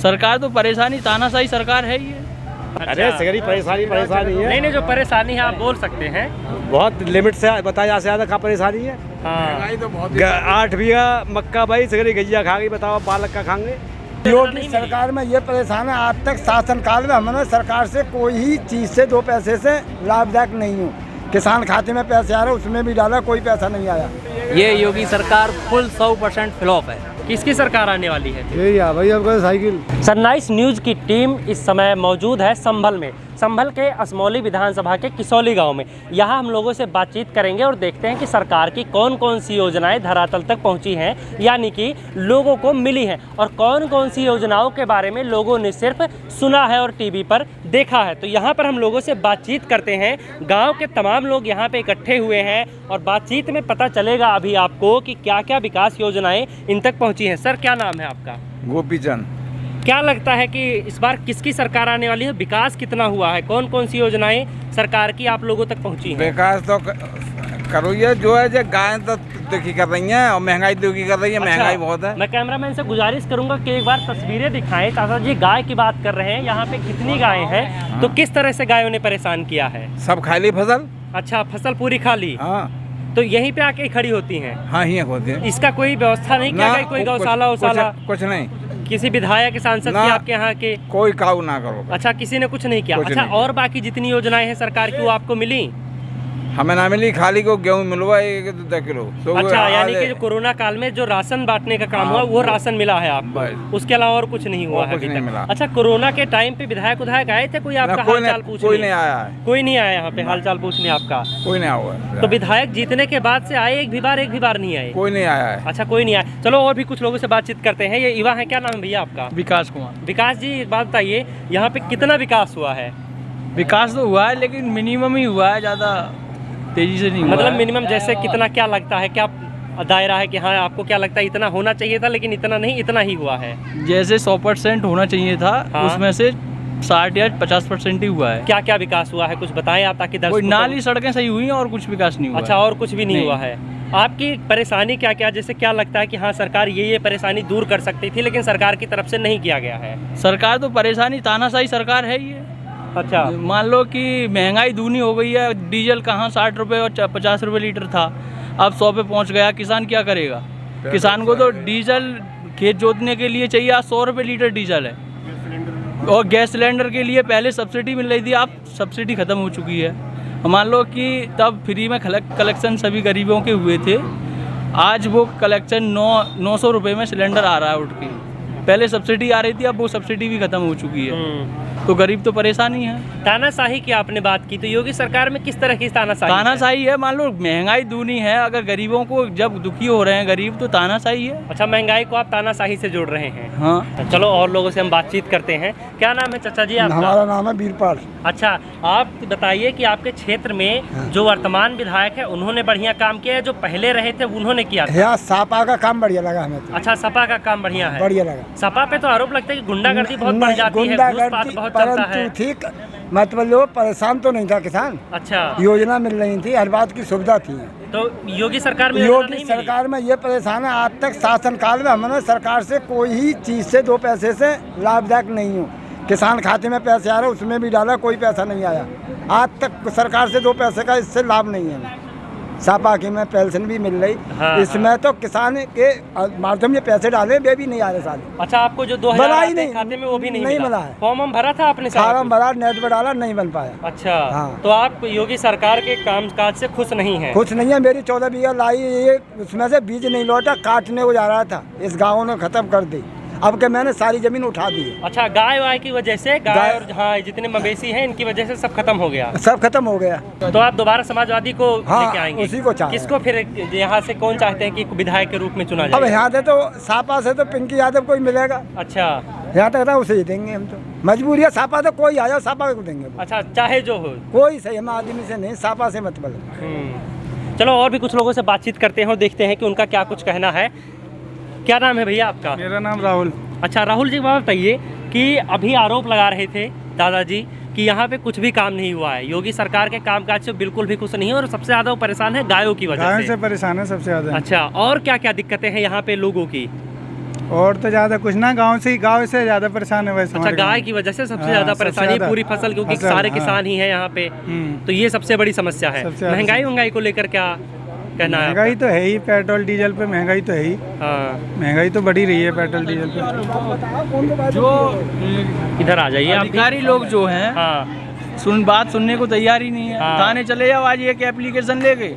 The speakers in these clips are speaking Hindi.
सरकार तो परेशानी, तानाशाही सरकार है ये। अरे सगरी परेशानी है। नहीं, जो परेशानी है आप बोल सकते हैं। बहुत लिमिट से बताया से ज्यादा कहाँ परेशानी है। हाँ, तो बहुत 8 बीघा मक्का भाई सगरी गजिया खा गई, बताओ बालक का खाएंगे। योगी सरकार में ये परेशान है, आज तक शासनकाल में हमने सरकार से कोई ही चीज़ से 2 पैसे से लाभदायक नहीं हूँ। किसान खाते में पैसे आ रहे उसमें भी डाला, कोई पैसा नहीं आया। ये योगी सरकार फुल 100% फ्लॉप है। किसकी सरकार आने वाली है? यही है भाई, आपका साइकिल। सनराइज न्यूज की टीम इस समय मौजूद है संभल में, संभल के असमौली विधानसभा के किसौली गांव में। यहाँ हम लोगों से बातचीत करेंगे और देखते हैं कि सरकार की कौन कौन सी योजनाएं धरातल तक पहुँची हैं, यानी कि लोगों को मिली हैं, और कौन कौन सी योजनाओं के बारे में लोगों ने सिर्फ सुना है और टीवी पर देखा है। तो यहाँ पर हम लोगों से बातचीत करते हैं। गाँव के तमाम लोग यहाँ पे इकट्ठे हुए हैं और बातचीत में पता चलेगा अभी आपको कि क्या क्या विकास योजनाएं इन तक पहुँची हैं। सर, क्या नाम है आपका? गोपीचंद। क्या लगता है कि इस बार किसकी सरकार आने वाली है? विकास कितना हुआ है? कौन कौन सी योजनाएं सरकार की आप लोगों तक पहुंची हैं? विकास तो करो ये जो है, जो गाय तो दुखी कर रही हैं और महंगाई दुखी कर रही है। महंगाई बहुत है। मैं कैमरामैन से गुजारिश करूंगा कि एक बार तस्वीरें दिखाएं। चाचा जी गाय की बात कर रहे हैं, यहाँ पे कितनी गायें हैं? तो किस तरह से गायों ने परेशान किया है? सब खा ली फसल। अच्छा, फसल पूरी खा ली। हाँ, तो यहीं पे आके खड़ी होती हैं? हाँ ही होती है। इसका कोई व्यवस्था नहीं किया गया? कोई गौशाला वौशाला? कुछ नहीं। किसी विधायक सांसद की आपके यहाँ के? कोई काऊ ना करो। अच्छा, किसी ने कुछ नहीं किया? अच्छा, और बाकी जितनी योजनाएं हैं सरकार की वो आपको मिली? हमें ना मिली। खाली को गेहूँ मिलवा 1-2 किलो। तो अच्छा, यानी कि जो कोरोना काल में जो राशन बांटने का काम हुआ वो राशन मिला है आपको, उसके अलावा और कुछ नहीं हुआ है अभी तक? अच्छा, कोरोना के टाइम पे विधायक आए थे कोई आपका हाल चाल पूछने? कोई नहीं आया है। कोई नहीं आया यहाँ पे हाल चाल पूछने आपका? कोई नहीं आया। तो विधायक जीतने के बाद से आए एक भी बार नहीं आए? कोई नहीं आया है। अच्छा, कोई नहीं आया। चलो और भी कुछ लोगों से बातचीत करते हैं। ये युवा है, क्या नाम है भैया आपका? विकास कुमार। विकास जी, एक बात बताइए, यहाँ पे कितना विकास हुआ है? विकास तो हुआ है लेकिन मिनिमम ही हुआ है, ज़्यादा तेजी से नहीं हुआ। मतलब मिनिमम जैसे कितना, क्या लगता है, क्या दायरा है कि हाँ आपको क्या लगता है इतना होना चाहिए था लेकिन इतना नहीं, इतना ही हुआ है? जैसे 100% होना चाहिए था, हाँ। उसमें से 60 या 50% ही हुआ है। क्या क्या विकास हुआ है कुछ बताएं आप, ताकि कोई नाली सड़कें सही हुई हैं और कुछ विकास नहीं हुआ। अच्छा, और कुछ भी नहीं हुआ है? आपकी परेशानी क्या क्या, जैसे क्या लगता है कि हाँ सरकार ये परेशानी दूर कर सकती थी लेकिन सरकार की तरफ से नहीं किया गया है? सरकार तो परेशानी, तानाशाही सरकार है ये। अच्छा, मान लो कि महंगाई दूनी हो गई है। डीजल कहाँ 60 रुपये और 50 रुपये लीटर था, अब 100 पे पहुँच गया। किसान क्या करेगा? किसान को तो डीजल खेत जोतने के लिए चाहिए, आज 100 रुपये लीटर डीजल है। और गैस सिलेंडर के लिए पहले सब्सिडी मिल रही थी, अब सब्सिडी ख़त्म हो चुकी है। मान लो कि तब फ्री में कलेक्शन सभी गरीबों के हुए थे, आज वो कलेक्शन 900 रुपये में सिलेंडर आ रहा है उठ के। पहले सब्सिडी आ रही थी, अब वो सब्सिडी भी खत्म हो चुकी है। तो गरीब तो परेशान ही है। तानाशाही की आपने बात की, तो योगी सरकार में किस तरह की तानाशाही है? मान लो महंगाई दूनी है, अगर गरीबों को जब दुखी हो रहे हैं गरीब, तो तानाशाही है। अच्छा, महंगाई को आप तानाशाही से जोड़ रहे हैं? हाँ। चलो और लोगों से हम बातचीत करते हैं। क्या नाम है चाचा जी आपका? हमारा नाम है वीरपाल। अच्छा, आप बताइए कि आपके क्षेत्र में जो वर्तमान विधायक है उन्होंने बढ़िया काम किया है, जो पहले रहे थे उन्होंने किया था? यहाँ सपा का काम बढ़िया लगा हमें तो। अच्छा, सपा का काम बढ़िया है? बढ़िया लगा। सपा पे तो आरोप लगता है कि गुंडागर्दी बहुत बढ़ जाती है, घूसपात बहुत चलता है। ठीक, मतलब लोग परेशान तो नहीं था किसान। अच्छा, योजना मिल रही थी, हर बात की सुविधा थी। तो योगी सरकार में योगी सरकार में ये परेशान है, आज तक शासनकाल में हमने सरकार से कोई ही चीज़ से 2 पैसे से लाभदायक नहीं हूँ। किसान खाते में पैसे आ रहे उसमें भी डाला, कोई पैसा नहीं आया। आज तक सरकार से 2 पैसे का इससे लाभ नहीं है। सपा की में पेंशन भी मिल रही। हाँ, इसमें तो किसान के माध्यम से पैसे डाले, वे भी नहीं आ रहे साले। अच्छा, आपको जो 2000 खाते में वो भी नहीं मिला है? फॉर्म भरा था आपने? फॉर्म भरा, नेट पर डाला, नहीं बन पाया। अच्छा, हाँ। तो आप योगी सरकार के कामकाज से खुश नहीं हैं? कुछ नहीं है। मेरी 14 बीघा लाई, ये उसमें से बीज नहीं लौटा, काटने को जा रहा था, इस गाँव ने खत्म कर दी। अब के मैंने सारी जमीन उठा दी है। अच्छा, गाय वाय की वजह से, गाय और हाँ जितने मवेशी हैं इनकी वजह से सब खत्म हो गया? सब खत्म हो गया। तो आप दोबारा समाजवादी को लेके आएंगे? उसी को चाहते हैं। किसको फिर यहाँ से कौन चाहते हैं कि विधायक के रूप में चुना जाए? अब यहाँ से तो सापा से तो पिंकी यादव को ही मिलेगा। अच्छा, यहाँ तक था उसे ही देंगे हम तो। मजबूरी है, सापा तो कोई आया सापा को देंगे। अच्छा, चाहे जो हो, कोई सही हम आदमी से नहीं, सापा से मतलब। चलो और भी कुछ लोगों से बातचीत करते हैं और देखते हैं कि उनका क्या कुछ कहना है। क्या नाम है भैया आपका? मेरा नाम राहुल। अच्छा, राहुल जी, बात बताइए कि अभी आरोप लगा रहे थे दादाजी कि यहाँ पे कुछ भी काम नहीं हुआ है, योगी सरकार के कामकाज से बिल्कुल भी खुश नहीं है और सबसे ज्यादा वो परेशान है गायों की वजह से। परेशान है सबसे ज्यादा। अच्छा, और क्या क्या दिक्कतें हैं यहाँ पे लोगों की? और तो ज्यादा कुछ ना, गांव से ज्यादा परेशान है वैसे। अच्छा, गाय की वजह से सबसे ज्यादा परेशानी है पूरी फसल, क्योंकि सारे किसान ही है यहाँ पे, तो ये सबसे बड़ी समस्या है। महंगाई को लेकर क्या कहना है? महंगाई तो है ही, पेट्रोल डीजल पे महंगाई तो है ही। हाँ, महंगाई तो बढ़ी रही है पेट्रोल डीजल पे। जो इधर आ जाइए आप। अधिकारी लोग जो हैं हाँ बात सुनने को तैयार ही नहीं है। हाँ। थाने चले जाओ आज एक एप्लीकेशन लेके,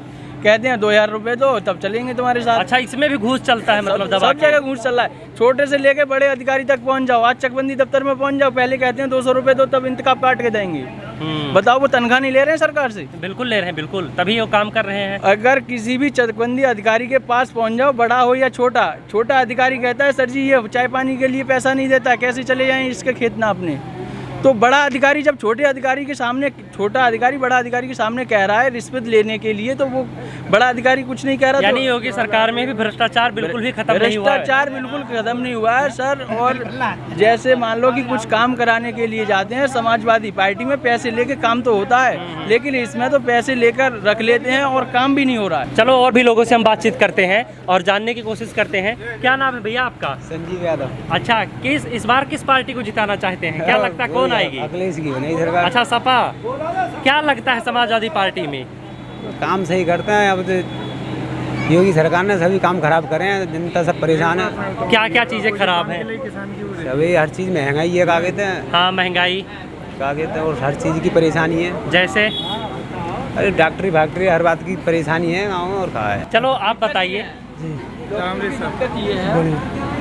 कहते हैं 2000 रुपए दो तब चलेंगे तुम्हारे साथ। अच्छा, इसमें भी घूस चलता है मतलब दबा सब जगह घूस चल रहा है, छोटे से लेके बड़े अधिकारी तक पहुंच जाओ। आज चकबंदी दफ्तर में पहुंच जाओ, पहले कहते हैं 200 रुपए दो तब इंतकाब काट के देंगे। बताओ, वो तनख्वाह नहीं ले रहे हैं सरकार से? बिल्कुल ले रहे हैं, बिल्कुल, तभी वो काम कर रहे हैं। अगर किसी भी चकबंदी अधिकारी के पास पहुंच जाओ, बड़ा हो या छोटा अधिकारी कहता है सर जी ये चाय पानी के लिए पैसा नहीं देता, कैसे चले जाएं इसके खेत नापने। तो बड़ा अधिकारी जब छोटा अधिकारी के सामने कह रहा है रिश्वत लेने के लिए, तो वो बड़ा अधिकारी कुछ नहीं कह रहा। यानी योगी सरकार में भी भ्रष्टाचार बिल्कुल भी खत्म नहीं हुआ है। भ्रष्टाचार बिल्कुल खत्म नहीं हुआ है सर। और जैसे मान लो कि कुछ काम कराने के लिए जाते हैं समाजवादी पार्टी में, पैसे लेके काम तो होता है, लेकिन इसमें तो पैसे लेकर रख लेते हैं और काम भी नहीं हो रहा है। चलो और भी लोगों से हम बातचीत करते हैं और जानने की कोशिश करते हैं। क्या नाम है भैया आपका? संजीव यादव। अच्छा, इस बार किस पार्टी को जिताना चाहते हैं? क्या लगता है कौन आएगी? अखिलेश की बनी सरकार। अच्छा, सपा। क्या लगता है समाजवादी पार्टी में? काम सही करते हैं। अब तो योगी सरकार ने सभी काम खराब करे हैं, जनता सब परेशान है। क्या क्या चीजें खराब हैं? सभी हर चीज महंगाई है, क्या कहते हैं? हाँ, महंगाई, क्या कहते हैं, और हर चीज की परेशानी है। जैसे अरे डॉक्टरी फैक्ट्री हर बात की परेशानी है गाँव में, और कहा है। चलो आप बताइए।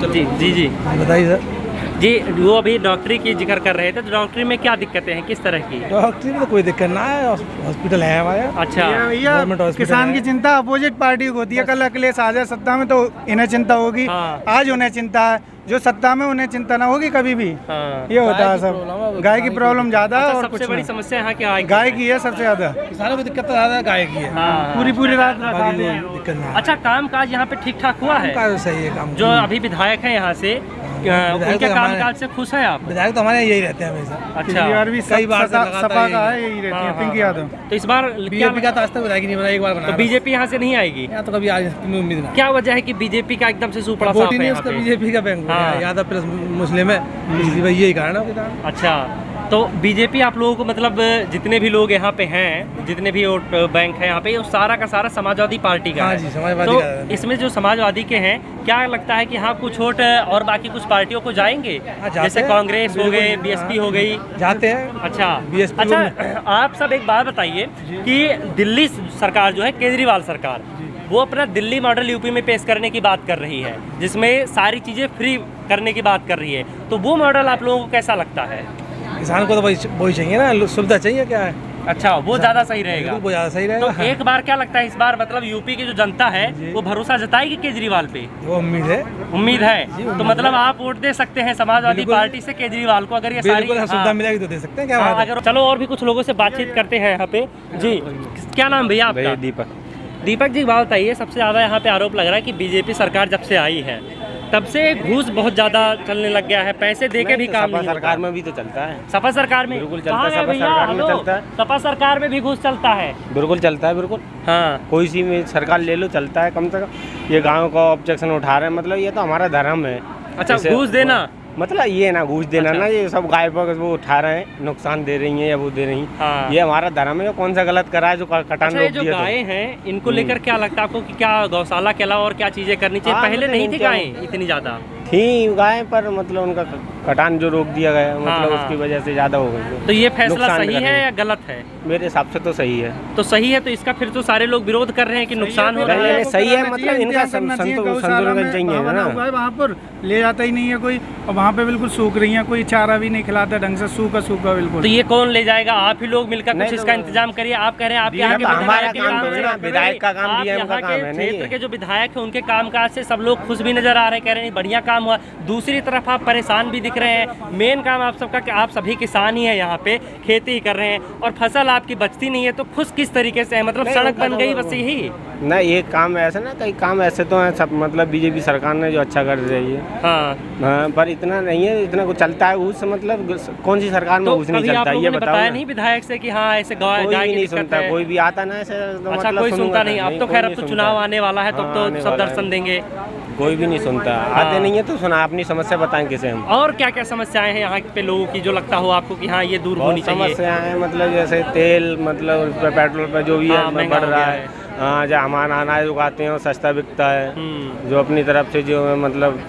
जी जी जी बताइए सर। जी, वो अभी डॉक्टरी की जिक्र कर रहे थे, तो डॉक्टरी में क्या दिक्कतें हैं, किस तरह की? डॉक्टरी में तो कोई दिक्कत ना है, हॉस्पिटल है हमारे। अच्छा, भैया किसान की चिंता अपोजिट पार्टी को होती है। कल अखिलेश आ जाए सत्ता में तो इन्हें चिंता होगी। हाँ। आज उन्हें चिंता है, जो सत्ता में उन्हें चिंता ना होगी कभी भी। हाँ। ये होता है सब। गाय की प्रॉब्लम ज्यादा है अच्छा, और सबसे कुछ बड़ी नहीं। समस्या यहाँ क्या है? गाय की है सबसे ज्यादा। किसानों की दिक्कत तो ज्यादा गाय की है। हाँ। पूरी रात दिक्कत ना। अच्छा, काम काज यहाँ पे ठीक ठाक हुआ है? सही है काम। जो अभी विधायक हैं यहाँ से, उनके काम काज से खुश हैं आप? विधायक तो हमारे यही रहते हैं हमेशा। अच्छा, कई बार सपा का है, यही रहती है पिंकी यादव। तो इस बार बीजेपी का तो आज तक विधायक नहीं बना, एक बार बना। तो बीजेपी यहाँ से नहीं आएगी? तो कभी आज उम्मीद ना। क्या वजह है कि बीजेपी का एकदम से सुपड़ा साफ है यहाँ पे? बीजेपी का बैंक हाँ। यादव प्लस मुस्लिम है, इसलिए यही कारण है। अच्छा, तो बीजेपी आप लोगों को मतलब जितने भी लोग यहाँ पे हैं, जितने भी वोट बैंक है यहाँ पे, वो सारा का सारा समाजवादी पार्टी का हाँ है। जी, समाजवादी तो का है। इसमें जो समाजवादी के हैं, क्या लगता है कि हाँ कुछ वोट और बाकी कुछ पार्टियों को जाएंगे? जाते जैसे हैं। कांग्रेस हो गए, बीएसपी हो गई, जाते हैं। अच्छा BSP अच्छा, आप सब एक बात बताइए कि दिल्ली सरकार जो है, केजरीवाल सरकार, वो अपना दिल्ली मॉडल यूपी में पेश करने की बात कर रही है, जिसमें सारी चीज़ें फ्री करने की बात कर रही है, तो वो मॉडल आप लोगों को कैसा लगता है? किसान को तो वही चाहिए ना, सुविधा चाहिए, क्या है। अच्छा, वो ज़्यादा सही रहेगा। वो ज़्यादा सही रहेगा। तो एक बार क्या लगता है इस बार मतलब यूपी की जो जनता है वो भरोसा जताएगी केजरीवाल पे? वो उम्मीद है। तो मतलब आप वोट दे सकते हैं समाजवादी पार्टी से केजरीवाल को, अगर ये सारी सुविधा मिलेगी तो दे सकते हैं। क्या हाँ, अगर चलो और भी कुछ लोगों से बातचीत करते हैं यहाँ पे। जी, क्या नाम भैया आपका? दीपक जी, बात बताइए, सबसे ज़्यादा यहाँ पे आरोप लग रहा है कि बीजेपी सरकार जब से आई है तब से घूस बहुत ज़्यादा चलने लग गया है, पैसे देके भी काम नहीं होता। सरकार में भी तो चलता है। सपा सरकार में बिल्कुल चलता है, सपा सरकार में चलता है। सपा सरकार में भी घूस चलता है? बिल्कुल चलता है, बिल्कुल। हाँ, कोई सी में सरकार ले लो, चलता है कम से कम। ये गाँव का ऑब्जेक्शन उठा रहे हैं, मतलब ये तो हमारा धर्म है। अच्छा, घूस देना मतलब ये ना घूस देना। अच्छा। ना ये सब गाय पर वो उठा रहे हैं, नुकसान दे रही हैं या वो दे रही हैं। हाँ। ये हमारा धर्म है, कौन सा गलत करा है जो कटान अच्छा, रोक ये जो दिया। गायें हैं, इनको लेकर क्या लगता है आपको कि क्या गौशाला के अलावा और क्या चीजें करनी चाहिए? हाँ, पहले मतलब नहीं थी इनके- गायें इतनी ज्यादा? थी गाय, पर मतलब उनका कटान जो रोक दिया गया, मतलब हाँ। उसकी वजह से ज्यादा हो गई। तो ये फैसला नुकसान सही कर रही है या गलत है? मेरे हिसाब से तो सही है। तो सही है, तो इसका फिर तो सारे लोग विरोध कर रहे हैं कि नुकसान हो रहा नहीं, है। नहीं, सही है, मतलब इनका संतुलन चाहिए ना। वहाँ पर ले जाता ही नहीं है कोई, और वहाँ पे बिल्कुल सूख रही है, कोई चारा भी नहीं खिलाता ढंग से, सूखा बिल्कुल। तो ये कौन ले जाएगा? आप ही लोग मिलकर नहीं, कुछ तो इसका इंतजाम करिए। आप कह रहे हैं आपके यहाँ के हमारा विधायक के काम काम तो से- है ना, विधायक का काम आप भी है, उनका यहाँ काम के है, नहीं क्षेत्र है। के जो विधायक हैं उनके कामकाज से सब लोग खुश भी नजर आ रहे हैं, कह रहे हैं बढ़िया काम हुआ। दूसरी तरफ आप परेशान भी दिख रहे हैं। मेन काम आप सबका कि आप सभी किसान ही हैं, यहाँ पे खेती ही कर रहे हैं और फसल आपकी बचती नहीं है, तो खुश किस तरीके से है? मतलब सड़क बन गई बस यही? ना, एक काम ऐसा ना, कई काम ऐसे तो हैं सब, मतलब बीजेपी सरकार ने जो अच्छा कर रही है। हाँ, हाँ, पर इतना नहीं है, इतना कुछ चलता है घूस से। मतलब कौन सी सरकार में तो घूस नहीं कभी आप चलता, लोगों ये ने बताओ बताया ना। नहीं विधायक से कि हाँ ऐसे गाय कोई गाय भी की नहीं दिक्कत सुनता, है? कोई भी आता ना ऐसे तो अच्छा, मतलब कोई सुनूंगा सुनता नहीं। अब नहीं, तो कोई खैर नहीं अब तो सुनता। चुनाव आने वाला है, तब हाँ, तो आने सब वाला दर्शन है। देंगे। कोई भी नहीं सुनता, आते नहीं है तो सुना, अपनी समस्या बताएं किसे हम। और क्या क्या समस्याएं हैं यहाँ पे लोगों की जो लगता हो आपको कि हाँ ये दूर होनी बहुत चाहिए? समस्या है, मतलब जैसे तेल, मतलब उस पर पेट्रोल पर जो भी है महंगा बढ़ हो रहा गया है। हाँ, जो हमारा अनाज उगाते हैं वो सस्ता बिकता है, जो अपनी तरफ से जो मतलब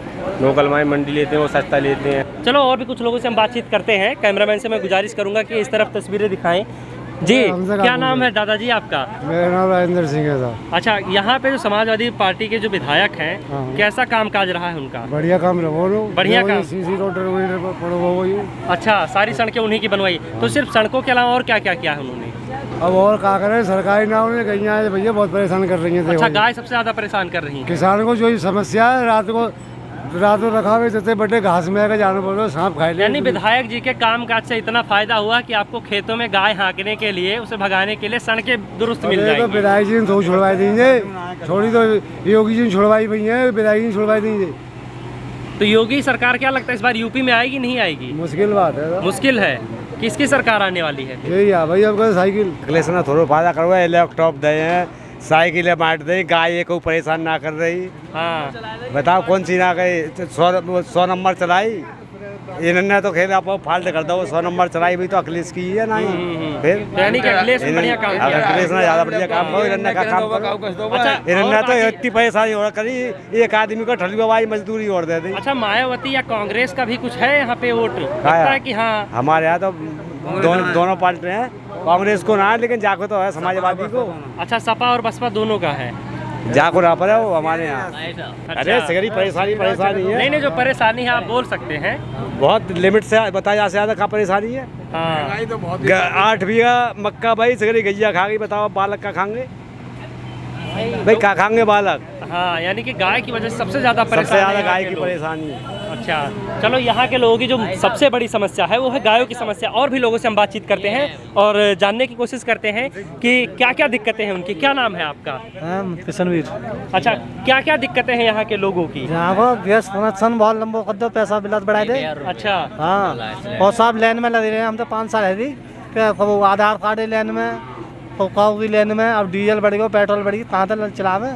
लोकल माई मंडी लेते हैं वो सस्ता लेते हैं। चलो और भी कुछ लोगों से हम बातचीत करते हैं। कैमरामैन से मैं गुजारिश करूंगा कि इस तरफ तस्वीरें दिखाएं। जी, क्या नाम है दादाजी आपका? मेरा नाम राजेंद्र सिंह है साहब। अच्छा, यहाँ पे जो समाजवादी पार्टी के जो विधायक हैं, कैसा कामकाज रहा है उनका? बढ़िया काम रहो, बढ़िया काम। सीसी रोड वही। अच्छा, सारी सड़कें उन्हीं की बनवाई। तो सिर्फ सड़कों के अलावा और क्या क्या किया है उन्होंने? अब और क्या करें, सरकारी नाव में गैया है भैया, बहुत परेशान कर रही है। अच्छा, गाय सबसे ज्यादा परेशान कर रही है किसान को। जो समस्या है, रात को रखा हुए जैसे बड़े घास में आकर जाना बोलो, सांप खाए। यानी विधायक जी के काम काज से इतना फायदा हुआ कि आपको खेतों में गाय हाँकने के लिए, उसे भगाने के लिए सड़कें दुरुस्त मिल जाएंगी। तो विधायक जी ने तो छुड़वाई दीजिए, थोड़ी तो योगी जी ने छुड़वाई हुई है, विधायक जी ने छुड़वाई दीजिए। तो योगी सरकार क्या लगता है इस बार यूपी में आएगी नहीं आएगी? मुश्किल बात है। मुश्किल है। किसकी सरकार आने वाली है? यही है भाई, अब साइकिल अखिलेश थोड़ा फायदा करवा, लैपटॉप दे हैं, साइकिलें बांट दे, गाय को परेशान ना कर रही। हाँ, बताओ कौन सी ना गई, 100 नंबर चलाई इन्होंने तो खेल आप फाल्ट कर दो। 100 नंबर चलाई भी तो अखिलेश की है ना ही। फिर यानी कि अखिलेश ने बढ़िया काम किया। अखिलेश ने ज्यादा बढ़िया काम करो, इन्होंने का काम करो। अच्छा, इन्होंने तो इतनी परेशानी और करी, एक आदमी को ठलुआई मजदूरी और दे दी। अच्छा, मायावती या कांग्रेस का भी कुछ है यहाँ पे वोट? लगता है कि हाँ, हमारे यहाँ तो दोनों पार्टी हैं, कांग्रेस को ना है लेकिन जाको तो है समाजवादी को। अच्छा, सपा और बसपा दोनों का है। जाको ना पर है वो हमारे यहाँ। अरे सगरी परेशानी है। नहीं, जो परेशानी है आप बोल सकते हैं। बहुत लिमिट से बताया ज्यादा का परेशानी है। हाँ, तो 8 बीघा मक्का भाई सगरी गैया खा गई, बताओ बालक का खाएंगे भाई, क्या खाएंगे बालक? हाँ, यानी कि गाय की वजह से सबसे ज्यादा सबसे ज्यादा गाय की परेशानी है। अच्छा, चलो यहाँ के लोगों की जो सबसे बड़ी समस्या है वो है गायों की समस्या। और भी लोगों से हम बातचीत करते हैं और जानने की कोशिश करते हैं कि क्या क्या दिक्कतें हैं उनकी। क्या नाम है आपका? किशनवीर। अच्छा, क्या क्या दिक्कतें हैं यहाँ के लोगों की? यहाँ को गैस कनेक्शन बहुत लंबो कर दो, पैसा बिल बढ़ाए दे। अच्छा, हाँ, और सब लाइन में लगे रहे, हम तो 5 साल है थी, वो आधार कार्ड लाइन में, काऊ की लाइन में, अब डीजल बढ़ गया, पेट्रोल बढ़ गई, कहाँ तक चलावे।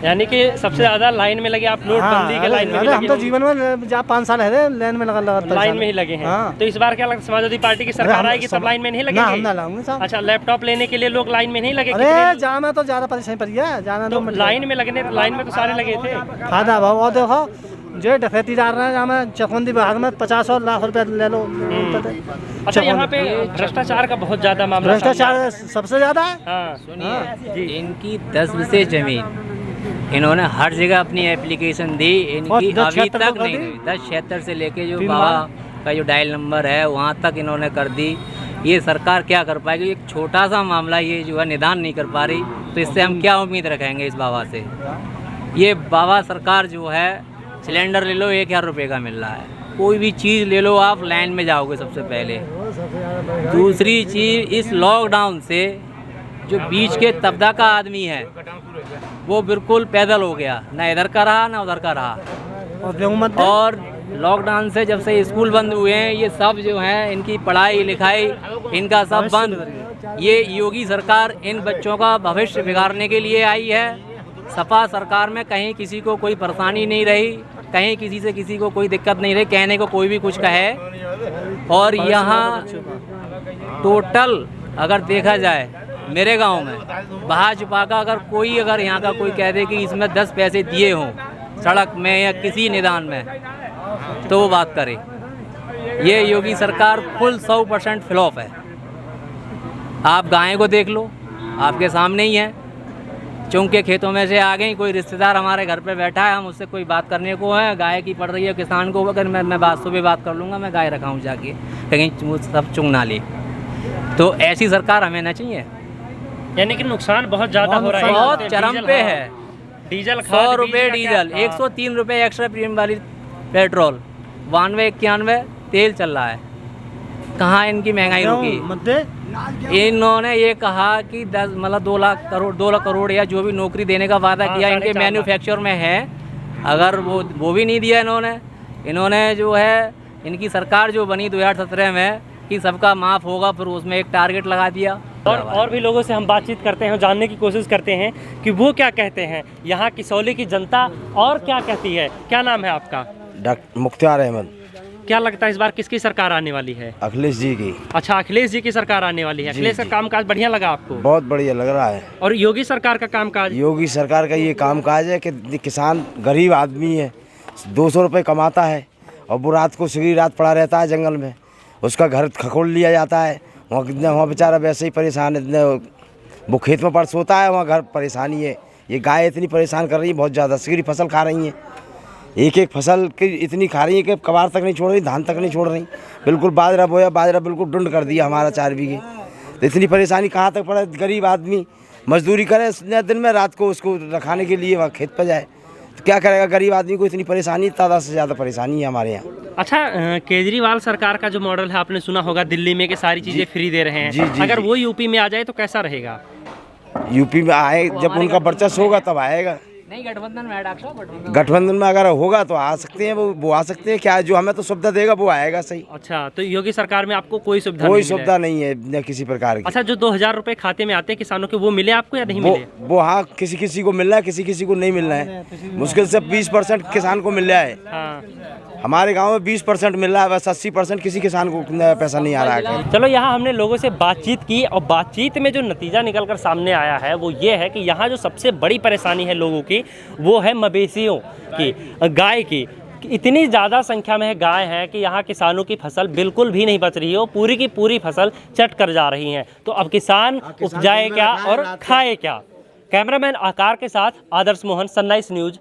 यानी कि सबसे ज्यादा लाइन में लगे आप, नोटबंदी के लाइन में भी हम लगे तो हो। जीवन में जहाँ 5 साल है लाइन में लगा लाइन में ही लगे हैं। हाँ। तो इस बार क्या लगता है, समाजवादी पार्टी की सरकार आएगी तब लाइन में नहीं ना, हम लगेंगे? ना लगाऊंगे साहब। अच्छा, लैपटॉप लेने के लिए लोग लाइन में नहीं लगे? अरे जाना तो ज़्यादा परेशानी पड़ी है, जाना तो तो लाइन में लगने, लाइन में तो सारे लगे थे। फायदा भाव। और देखो जो डकैतीदार रहे हैं, जहाँ में चकबंदी विभाग में 50 और लाख रुपए ले लो। अच्छा, यहाँ पे भ्रष्टाचार का बहुत ज्यादा मामला भ्रष्टाचार सबसे ज्यादा है। हाँ, सुनिए, इनकी 10 विशेष जमीन इन्होंने हर जगह अपनी एप्लीकेशन दी, इनकी अभी तक नहीं हुई। 1076 से लेके जो बाबा का जो डायल नंबर है वहाँ तक इन्होंने कर दी। ये सरकार क्या कर पाएगी? एक छोटा सा मामला ये जो है निदान नहीं कर पा रही, तो इससे हम क्या उम्मीद रखेंगे इस बाबा से? ये बाबा सरकार जो है, सिलेंडर ले लो 1000 रुपये का मिल रहा है, कोई भी चीज़ ले लो आप लाइन में जाओगे सबसे पहले। दूसरी चीज़, इस लॉकडाउन से जो बीच के तबका का आदमी है वो बिल्कुल पैदल हो गया, ना इधर का रहा ना उधर का रहा। और लॉकडाउन से जब से स्कूल बंद हुए हैं, ये सब जो है इनकी पढ़ाई लिखाई इनका सब बंद। ये योगी सरकार इन बच्चों का भविष्य बिगाड़ने के लिए आई है। सपा सरकार में कहीं किसी को कोई परेशानी नहीं रही, कहीं किसी से किसी को कोई दिक्कत नहीं रही, कहने को कोई भी कुछ कहे। और यहाँ टोटल अगर देखा जाए मेरे गांव में बहा छुपा का अगर यहाँ का कोई कह दे कि इसमें 10 पैसे दिए हों सड़क में या किसी निदान में, तो वो बात करे। ये योगी सरकार फुल 100% फ्लॉप है। आप गाय को देख लो, आपके सामने ही है, चुंग के खेतों में से आ गई। कोई रिश्तेदार हमारे घर पे बैठा है, हम उससे कोई बात करने को है, गाय की पड़ रही है किसान को, अगर मैं बात सुबह बात कर लूँगा, मैं गाय रखाऊँ जाके, कहीं सब चुंग ना ले। तो ऐसी सरकार हमें ना चाहिए। यानी कि नुकसान बहुत ज्यादा हो रहा है, बहुत चरम पे है। डीजल 100 रुपये डीजल, 103 रुपये एक्स्ट्रा प्रीमियम वाली पेट्रोल, 92-91 तेल चल रहा है। कहाँ इनकी महंगाई रुकी? इन्होंने ये कहा कि 2 लाख करोड़ या जो भी नौकरी देने का वादा किया इनके मैन्युफैक्चर में है, अगर वो भी नहीं दिया इन्होंने जो है, इनकी सरकार जो बनी 2017 में कि सबका माफ़ होगा, फिर उसमें एक टारगेट लगा दिया और भी लोगों से हम बातचीत करते हैं, जानने की कोशिश करते हैं कि वो क्या कहते हैं, यहाँ किसौली की जनता और क्या कहती है। क्या नाम है आपका? डॉक्टर मुख्तार अहमद। क्या लगता है इस बार किसकी सरकार आने वाली है? अखिलेश जी की। अच्छा, अखिलेश जी की सरकार आने वाली है। अखिलेश का कामकाज बढ़िया लगा आपको? बहुत बढ़िया लग रहा है। और योगी सरकार का कामकाज? योगी सरकार का ये कामकाज है कि किसान गरीब आदमी है, 200 रुपये कमाता है और वो रात को सीधी रात पड़ा रहता है जंगल में, उसका घर खखोल लिया जाता है। वहाँ बेचारा वैसे ही परेशान है, वो खेत में पड़ सोता है, वहाँ घर परेशानी है। ये गाय इतनी परेशान कर रही है बहुत ज़्यादा, सीधी फसल खा रही हैं, एक एक फसल की इतनी खा रही है कि कबार तक नहीं छोड़ रही, धान तक नहीं छोड़ रही। बिल्कुल बाजरा बोया, बाजरा बिल्कुल डुंड कर दिया हमारा 4 बीघे। तो इतनी परेशानी कहाँ तक पड़े? गरीब आदमी मजदूरी करे दिन में, रात को उसको रखाने के लिए वहाँ खेत पर जाए तो क्या करेगा गरीब आदमी को? इतनी परेशानी, तादा से ज़्यादा परेशानी है हमारे यहाँ। अच्छा, केजरीवाल सरकार का जो मॉडल है आपने सुना होगा, दिल्ली में कि सारी चीज़ें फ्री दे रहे हैं। जी, अगर वो यूपी में आ जाए तो कैसा रहेगा? यूपी में आए जब उनका वर्चस्व होगा तब आएगा। नहीं, गठबंधन में डॉक्टर साहब, गठबंधन में अगर होगा तो आ सकते हैं, वो आ सकते हैं। क्या जो हमें तो सुविधा देगा वो आएगा सही। अच्छा, तो योगी सरकार में आपको कोई सुविधा कोई नहीं सुविधा नहीं है न किसी प्रकार की। अच्छा, जो 2000 रुपए खाते में आते हैं किसानों के, वो मिले आपको या नहीं मिले? वो हाँ, किसी किसी को मिल रहा है, किसी किसी को नहीं मिल रहा है। मुश्किल से 20% किसान को मिल रहा है। हाँ। हमारे गांव में 20% मिल रहा है, बस 80% किसी किसान को पैसा नहीं आ रहा है। चलो, यहाँ हमने लोगों से बातचीत की और बातचीत में जो नतीजा निकलकर सामने आया है वो ये है कि यहाँ जो सबसे बड़ी परेशानी है लोगों की वो है मवेशियों की, गाय की। इतनी ज़्यादा संख्या में गाय हैं कि यहाँ किसानों की फसल बिल्कुल भी नहीं बच रही है, वो पूरी की पूरी फसल चट कर जा रही हैं। तो अब किसान उपजाए क्या और खाए क्या? कैमरामैन आकार के साथ आदर्श मोहन, सनराइज न्यूज़,